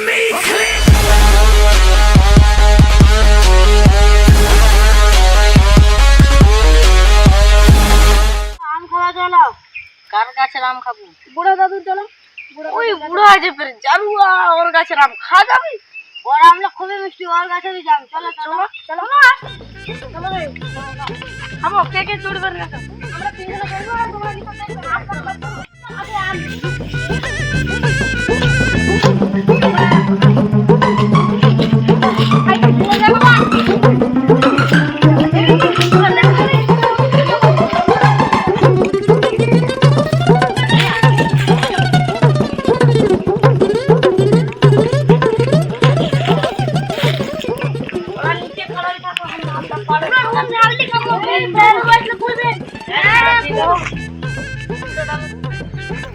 me click. আম খাওয়া চলো। কার গাছের আম খাবো? বুড়ো দাদু চলো। ওই বুড়ো আছে ফের জারুয়া ওর গাছের আম খাওয়া যাবে? ওর আমটা খুবই মিষ্টি, ওর গাছে যাম। চলো চলো চলো চলো রে। খাবো কে কে চড়বে না? আমরা তিনজনে চলবো আর তোমরা নিচে থাকবে। আগে আম।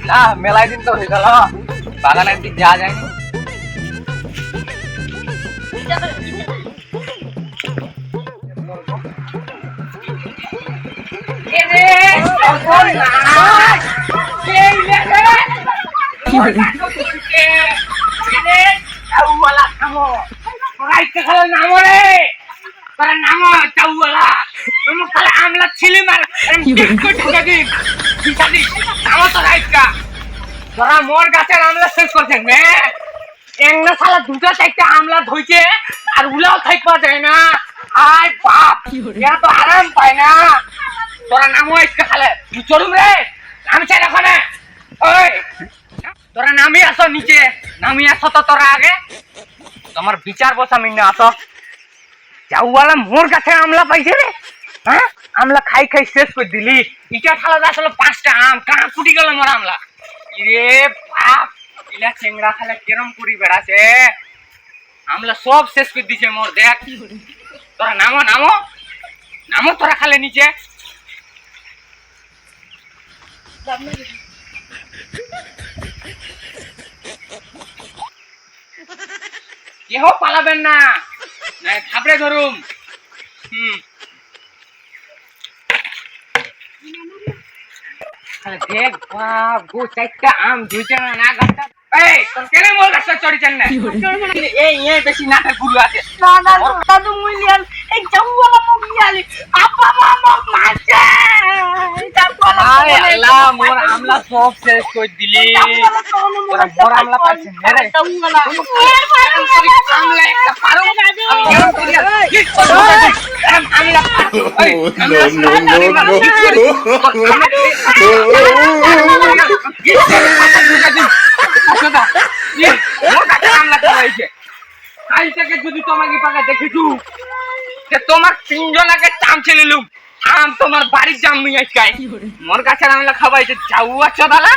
না মেলায় দিন তো হয়ে গেল, বাগানের দিক যাওয়া যায়নি। তোরা মোর গাছের আমলা শেষ করছেন না শালা দুটো চারটা আমলা ধইছে আর উলাও থাকবা যায় না। আয় বাপ এরা তো আরাম পায় না। তোরা নামো আজকে খালে চলুম রে, নামছে ওখানে। ওই তোরা নামি আসো নিচে, নামি আসো তো তোরা আগে, তোমার বিচার বসা মিন্না আসো। যাওয়ালা মোর গাছের আমলা পাইছে রে, হ্যাঁ আমলা খাই খাই শেষ করে দিলি। ইটা খালা আসলে 5টা আম কাঁ ফুটি গেল মোর আমলা। রে বাপ ইলা চেংড়া খালে কেরম করি বেড়াছে, আমলা সব শেষ করে দিছে মোর। দেখ তোরা নামো নামো নামো, তোরা খালে নিচে। কেহ পালাবেন না, থাপড়ে ধরুম। দেখ বাপ গো 4টা আম ধুইছে না গাছটা। এই তোর কেন মোর গাছটা চড়িছেন না? এই বেশি নাটক গুরু আছে। না না দাদু মুইলিয়ান এই জাউওয়ালা মুগলিয়ালি আপা মামা মারছে। আরে আল্লাহ মোর আমলা সব শেষ করে দিলি। তোরা মোর আমলা পাইছে মেরে জাউওয়ালা আমলা একটা পারো আমলা যদি তোমাকে পাকা দেখেছু তোমার 3 জনাকে চামচে নিলুম। আম তোমার বাড়ির জাম নিয়ে আজকে মোর গাছের আমলা খাবাইছে যাও আচ্ছা দাদা।